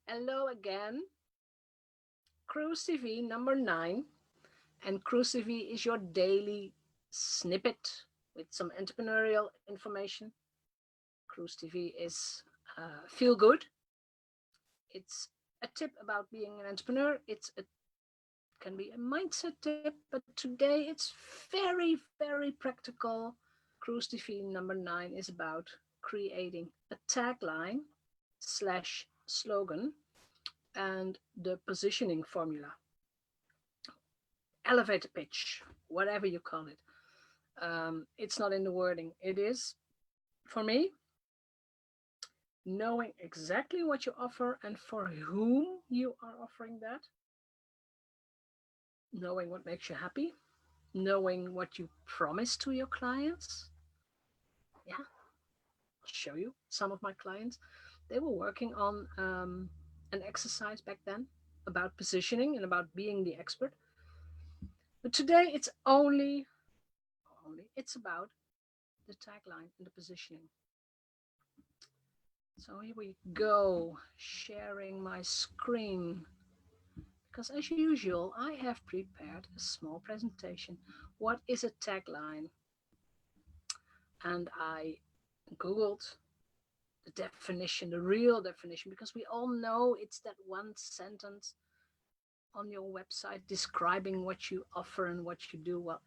Hello again. Cruise TV number 9. And Cruise TV is your daily snippet with some entrepreneurial information. Cruise TV is feel good. It's a tip about being an entrepreneur. It can be a mindset tip, but today it's very practical. Cruise TV number 9 is about creating a tagline slash slogan and the positioning formula, elevator pitch, whatever you call it. It's not in the wording. It is, for me, knowing exactly what you offer and for whom you are offering that, knowing what makes you happy, knowing what you promise to your clients. Yeah, I'll show you some of my clients. They were working on an exercise back then about positioning and about being the expert. But today it's only it's about the tagline and the positioning. So here we go, sharing my screen. Because as usual, I have prepared a small presentation. What is a tagline? And I Googled the definition, the real definition, because we all know it's that one sentence on your website describing what you offer and what you do. Well,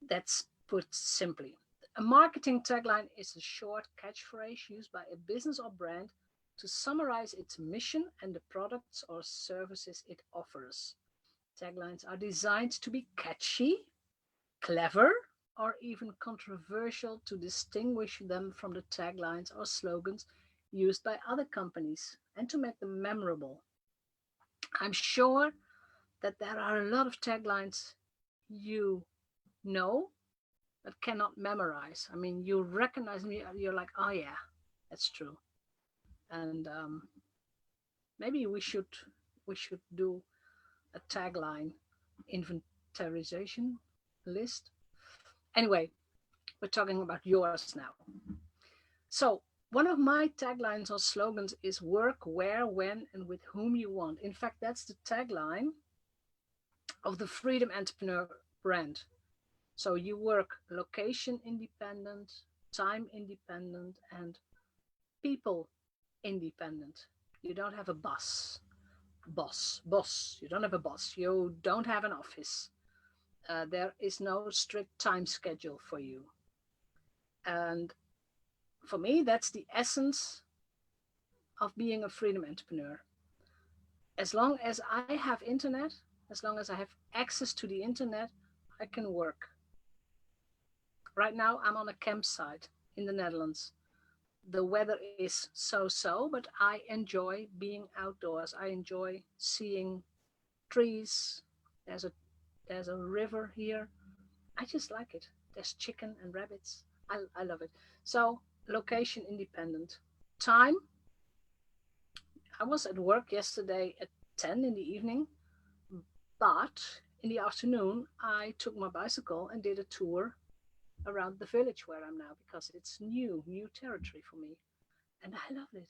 that's put simply. A marketing tagline is a short catchphrase used by a business or brand to summarize its mission and the products or services it offers. Taglines are designed to be catchy, clever, or even controversial to distinguish them from the taglines or slogans used by other companies and to make them memorable. I'm sure that there are a lot of taglines you know but cannot memorize. I mean, you recognize me, you're like, oh yeah, that's true. And maybe we should do a tagline inventarization list. Anyway, we're talking about yours now. So one of my taglines or slogans is work where, when, and with whom you want. In fact, that's the tagline of the Freedom Entrepreneur brand. So you work location independent, time independent, and people independent. You don't have a boss. You don't have a boss. You don't have an office. There is no strict time schedule for you. And for me, that's the essence of being a freedom entrepreneur. As long as I have internet, as long as I have access to the internet, I can work. Right now, I'm on a campsite in the Netherlands. The weather is so so, but I enjoy being outdoors. I enjoy seeing trees. There's a there's a river here. I just like it. There's chicken and rabbits. I love it. So location independent. Time. I was at work yesterday at 10 in the evening, but in the afternoon I took my bicycle and did a tour around the village where I'm now because it's new territory for me. And I loved it.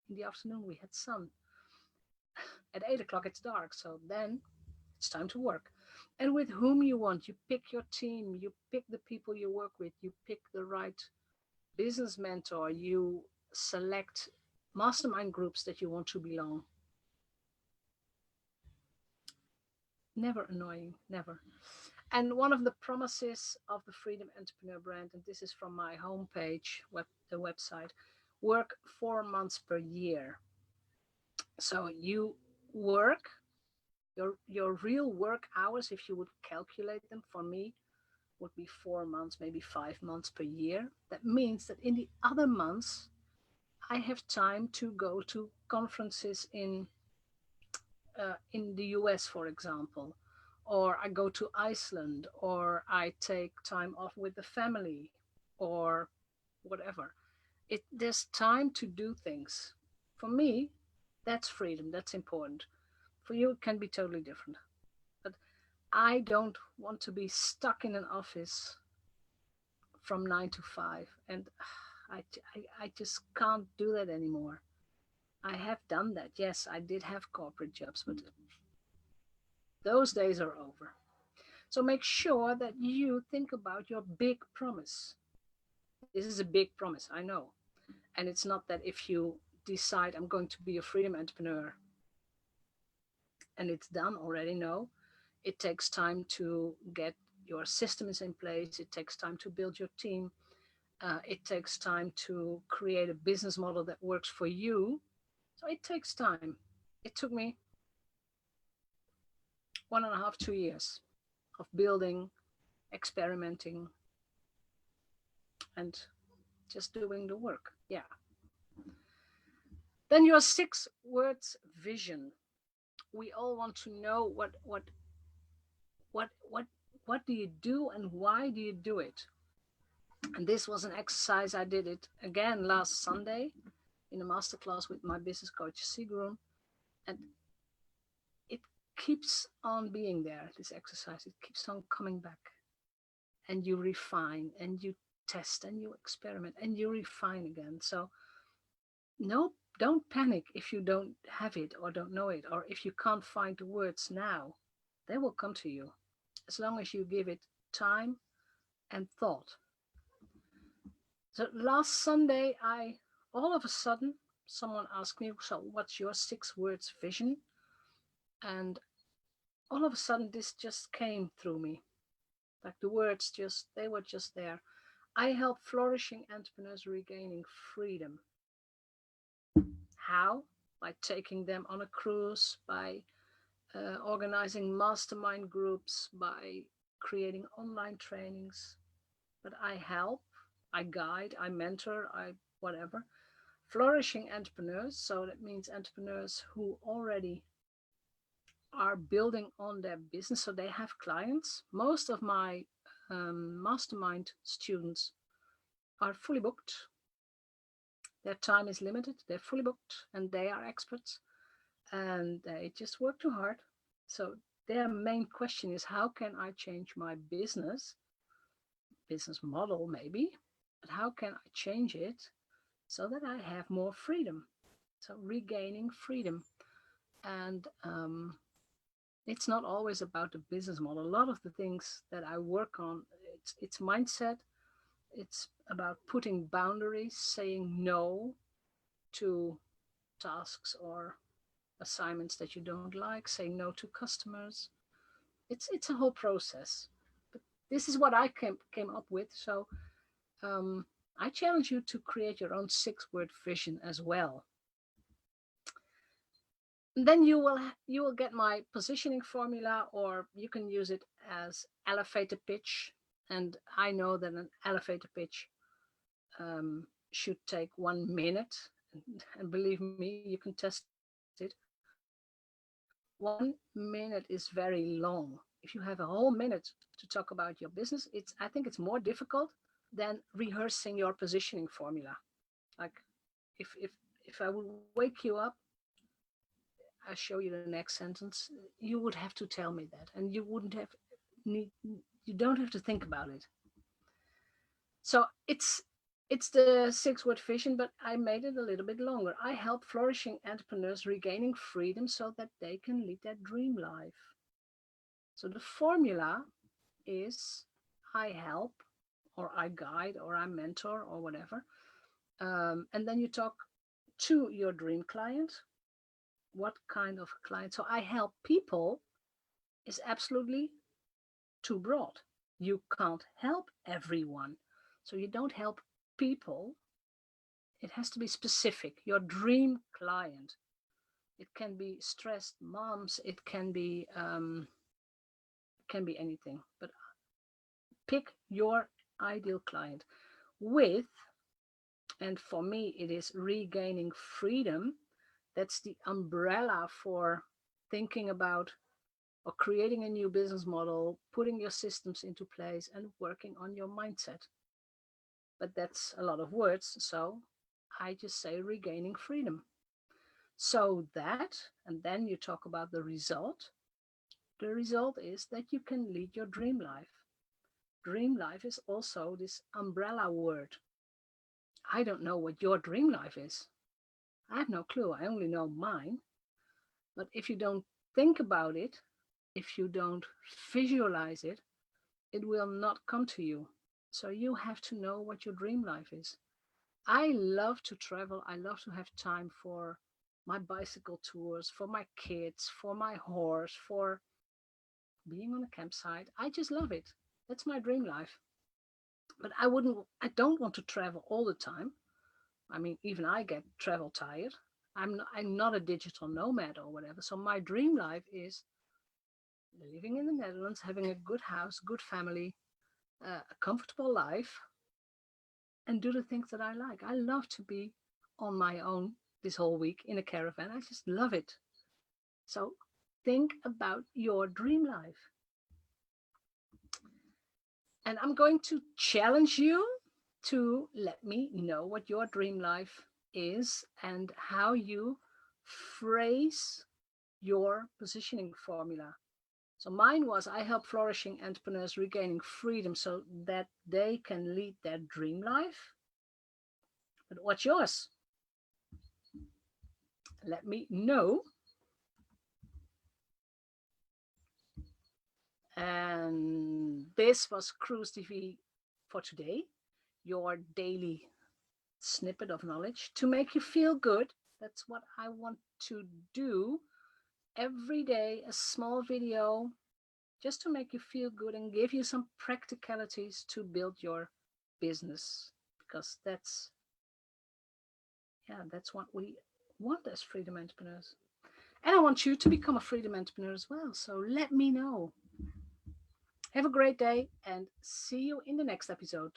In the afternoon we had sun. At 8 o'clock it's dark, so then it's time to work. And with whom you want, you pick your team, you pick the people you work with, you pick the right business mentor, you select mastermind groups that you want to belong. Never annoying, never. And one of the promises of the Freedom Entrepreneur brand, and this is from my homepage, the website, work 4 months per year. So you work your real work hours, if you would calculate them for me, would be 4 months, maybe 5 months per year. That means that in the other months, I have time to go to conferences in the US, for example, or I go to Iceland, or I take time off with the family, or whatever. There's time to do things. For me, that's freedom. That's important. For you, it can be totally different. But I don't want to be stuck in an office from 9 to 5. And I just can't do that anymore. I have done that. Yes, I did have corporate jobs, but those days are over. So make sure that you think about your big promise. This is a big promise, I know. And it's not that if you decide I'm going to be a freedom entrepreneur and it's done already. No, it takes time to get your systems in place. It takes time to build your team. It takes time to create a business model that works for you. So it takes time. It took me 1.5, 2 years of building, experimenting, and just doing the work. Yeah. Then your 6 words vision. We all want to know what what what do you do and why do you do it. And this was an exercise. I did it again last Sunday in a masterclass with my business coach Sigrun, and it keeps on being there. This exercise, it keeps on coming back, and you refine and you test and you experiment and you refine again. So no, don't panic if you don't have it or don't know it, or if you can't find the words now. They will come to you as long as you give it time and thought. So last Sunday, I all of a sudden someone asked me, "So, what's your 6 words vision?" And all of a sudden, this just came through me, like the words just they were just there. I help flourishing entrepreneurs regaining freedom. How? By taking them on a cruise, by organizing mastermind groups, by creating online trainings. But I help, I guide, I mentor, I whatever. Flourishing entrepreneurs, so that means entrepreneurs who already are building on their business, so they have clients. Most of my mastermind students are fully booked. Their time is limited, they're fully booked, and they are experts, and they just work too hard. So their main question is, how can I change my business model maybe, but how can I change it so that I have more freedom? So regaining freedom. And it's not always about the business model. A lot of the things that I work on, it's mindset. It's about putting boundaries, saying no to tasks or assignments that you don't like, saying no to customers. It's a whole process. But this is what I came up with. So um, I challenge you to create your own 6 word vision as well. And then you will get my positioning formula, or you can use it as elevator pitch. And I know that an elevator pitch should take 1 minute, and believe me, you can test it. 1 minute is very long. If you have a whole minute to talk about your business, I think it's more difficult than rehearsing your positioning formula. Like if I would wake you up, I show you the next sentence, you would have to tell me that, and you wouldn't have need you don't have to think about it. So it's the 6 word vision, but I made it a little bit longer. I help flourishing entrepreneurs regaining freedom so that they can lead their dream life. So the formula is, I help, or I guide, or I mentor, or whatever. And then you talk to your dream client. What kind of client? So I help people is absolutely too broad. You can't help everyone. So you don't help people. It has to be specific. Your dream client. It can be stressed moms. It can be anything. But pick your ideal client with, and for me, it is regaining freedom. That's the umbrella for thinking about or creating a new business model, putting your systems into place, and working on your mindset. But that's a lot of words, so I just say regaining freedom. So that, and then you talk about the result. The result is that you can lead your dream life. Dream life is also this umbrella word. I don't know what your dream life is. I have no clue. I only know mine. But if you don't think about it, if you don't visualize it, it will not come to you. So you have to know what your dream life is. I love to travel. I love to have time for my bicycle tours, for my kids, for my horse, for being on a campsite. I just love it. That's my dream life. But I don't want to travel all the time. I mean, even I get travel tired. I'm not a digital nomad or whatever. So my dream life is living in the Netherlands, having a good house, good family, a comfortable life, and do the things that I like. I love to be on my own this whole week in a caravan. I just love it. So think about your dream life. And I'm going to challenge you to let me know what your dream life is and how you phrase your positioning formula. So mine was I help flourishing entrepreneurs regaining freedom so that they can lead their dream life. But what's yours? Let me know. And this was Cruise TV for today, your daily snippet of knowledge to make you feel good. That's what I want to do every day, a small video just to make you feel good and give you some practicalities to build your business, because that's what we want as freedom entrepreneurs. And I want you to become a freedom entrepreneur as well. So let me know. Have a great day and see you in the next episode.